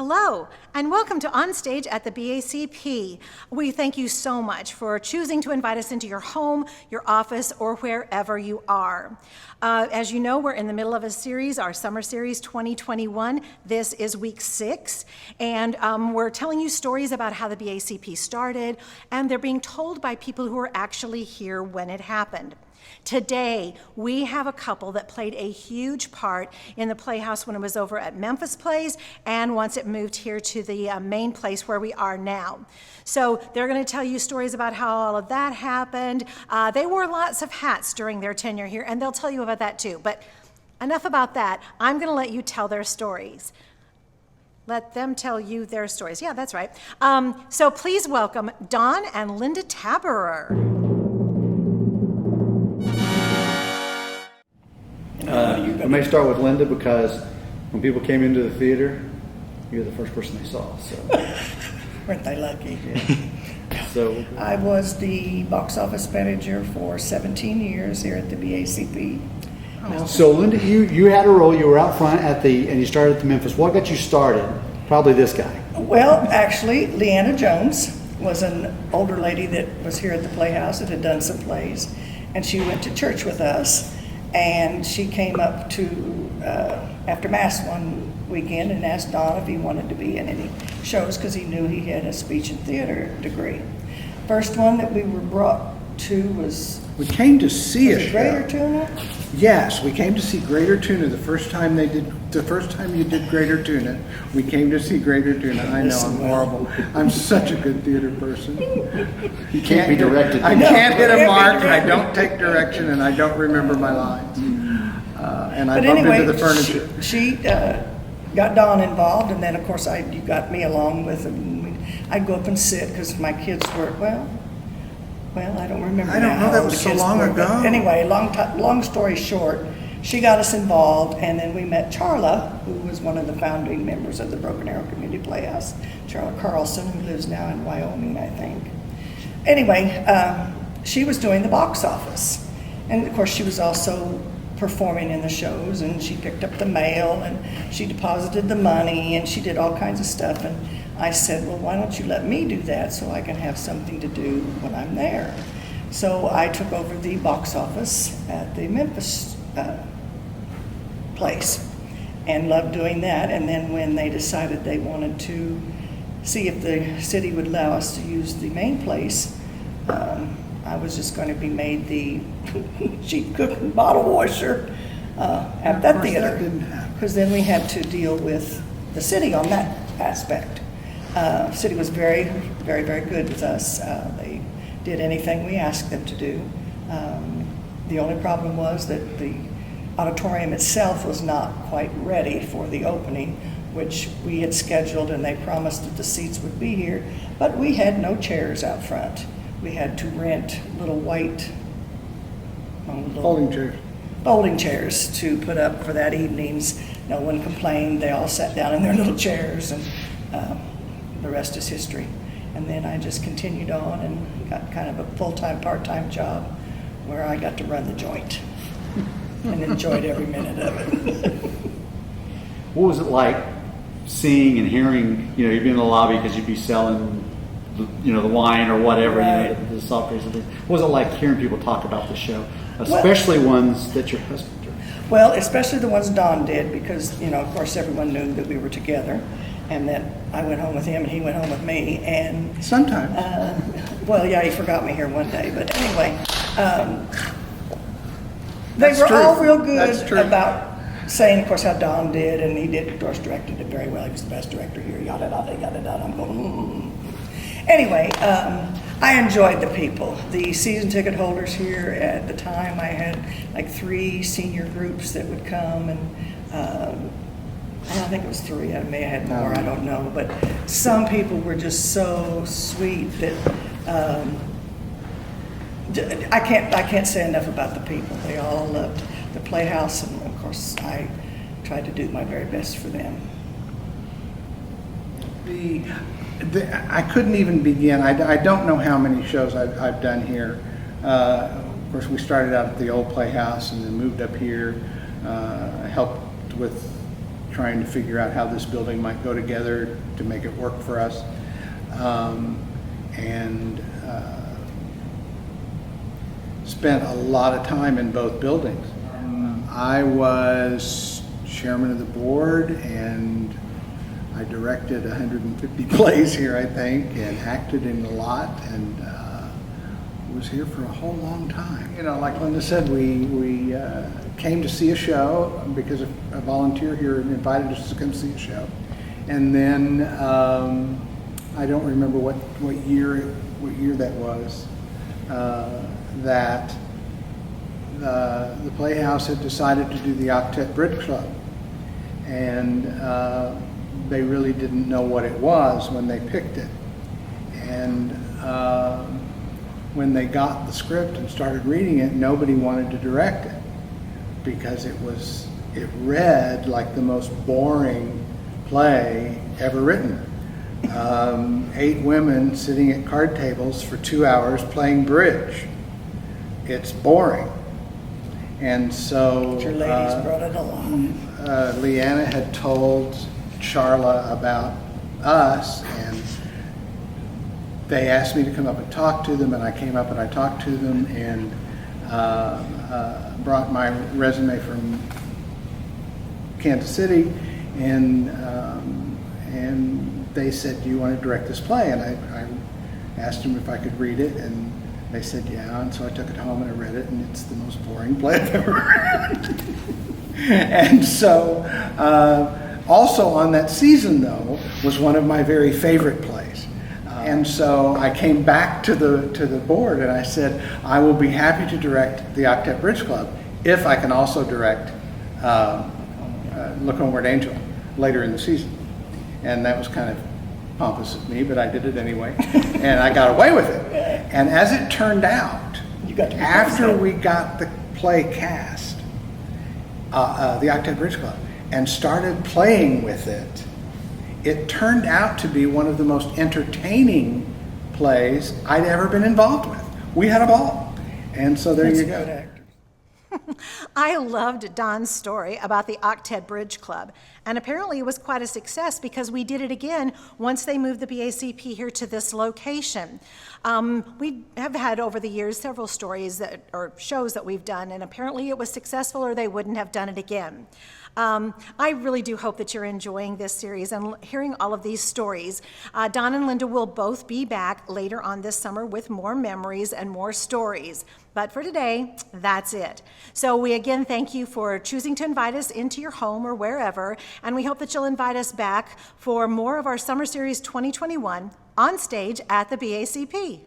Hello, and welcome to On Stage at the BACP. We thank you so much for choosing to invite us into your home, your office, or wherever you are. As you know, we're in the middle of a series, our summer series 2021. This is week 6, and we're telling you stories about how the BACP started, and they're being told by people who were actually here when it happened. Today, we have a couple that played a huge part in the Playhouse when it was over at Memphis Plays and once it moved here to the main place where we are now. So they're going to tell you stories about how all of that happened. They wore lots of hats during their tenure here, and they'll tell you about that too. But enough about that. I'm going to let you tell their stories. Let them tell you their stories. Yeah, that's right. So please welcome Don and Linda Tabberer. I may start with Linda because when people came into the theater, you're the first person they saw. So, weren't they lucky? yeah. So I was the box office manager for 17 years here at the BACP. So Linda, you had a role. You were out front and you started at the Memphis. What got you started? Probably this guy. Well, actually, Leanna Jones was an older lady that was here at the Playhouse that had done some plays, and she went to church with us. And she came up to after Mass one weekend and asked Don if he wanted to be in any shows because he knew he had a speech and theater degree. First one that we were brought to was... We came to see a show. Greater Tuna? Yes, we came to see Greater Tuna the first time you did Greater Tuna. We came to see Greater Tuna. I know, I'm horrible. I'm such a good theater person. You can't be directed. I can't hit a mark, I don't take direction, and I don't remember my lines. And I bumped into the furniture. She got Don involved, and then of course you got me along with him. I'd go up and sit because my kids were, well, I don't remember. I don't know, that was so long ago. Anyway, long story short, she got us involved, and then we met Charla, who was one of the founding members of the Broken Arrow Community Playhouse, Charla Carlson, who lives now in Wyoming, I think. Anyway, she was doing the box office, and of course she was also performing in the shows, and she picked up the mail, and she deposited the money, and she did all kinds of stuff. And I said, well, why don't you let me do that so I can have something to do when I'm there? So I took over the box office at the Memphis place and loved doing that. And then when they decided they wanted to see if the city would allow us to use the main place, I was just going to be made the chief cook and bottle washer at that theater. Because then we had to deal with the city on that aspect. The city was very, very, very good with us. They did anything we asked them to do. The only problem was that the auditorium itself was not quite ready for the opening, which we had scheduled, and they promised that the seats would be here, but we had no chairs out front. We had to rent little white folding chairs to put up for that evening's. No one complained. They all sat down in their little chairs, and the rest is history. And then I just continued on and got kind of a full-time, part-time job where I got to run the joint and enjoyed every minute of it. What was it like seeing and hearing, you'd be in the lobby because you'd be selling, the wine or whatever, right. The soft drinks. What was it like hearing people talk about the show, especially ones that your husband did? Well, especially the ones Don did because, of course, everyone knew that we were together and that I went home with him and he went home with me. And sometimes. He forgot me here one day. But anyway, they were all real good about saying, of course, how Don did, and he did, of course, directed it very well. He was the best director here, yada, yada, yada, yada. I'm going, Anyway, I enjoyed the people. The season ticket holders here at the time, I had like 3 senior groups that would come, and I think it was 3. I may have had more, I don't know. But some people were just so sweet that I can't say enough about the people. They all loved the Playhouse, and of course I tried to do my very best for them. I couldn't even begin. I don't know how many shows I've done here. Of course, we started out at the old Playhouse and then moved up here. Helped with trying to figure out how this building might go together to make it work for us. And spent a lot of time in both buildings. I was chairman of the board, and I directed 150 plays here, I think, and acted in a lot, and was here for a whole long time. You know, like Linda said, we came to see a show because a volunteer here invited us to come see a show, and then I don't remember what year that was. That the Playhouse had decided to do the Octet Bridge Club, and they really didn't know what it was when they picked it. And when they got the script and started reading it, nobody wanted to direct it because it read like the most boring play ever written. 8 women sitting at card tables for 2 hours playing bridge. It's boring. And so Your ladies brought it along. Leanna had told Charla about us, and they asked me to come up and talk to them, and I came up and I talked to them, and brought my resume from Kansas City, and they said, "Do you want to direct this play?" And I asked them if I could read it, and they said, "Yeah." And so I took it home and I read it, and it's the most boring play I've ever read. And so, also on that season, though, was one of my very favorite plays. And so I came back to the board and I said, "I will be happy to direct the Octet Bridge Club if I can also direct Look Homeward Angel later in the season." And that was kind of pompous of me, but I did it anyway, and I got away with it. And as it turned out, after we got the play cast, the Octet Bridge Club, and started playing with it, it turned out to be one of the most entertaining plays I'd ever been involved with. We had a ball. And so there you go. I loved Don's story about the Octet Bridge Club, and apparently it was quite a success because we did it again once they moved the BACP here to this location. We have had over the years several stories or shows that we've done, and apparently it was successful or they wouldn't have done it again. I really do hope that you're enjoying this series and hearing all of these stories. Don and Linda will both be back later on this summer with more memories and more stories. But for today, that's it. So we again thank you for choosing to invite us into your home or wherever, and we hope that you'll invite us back for more of our Summer Series 2021 on stage at the BACP.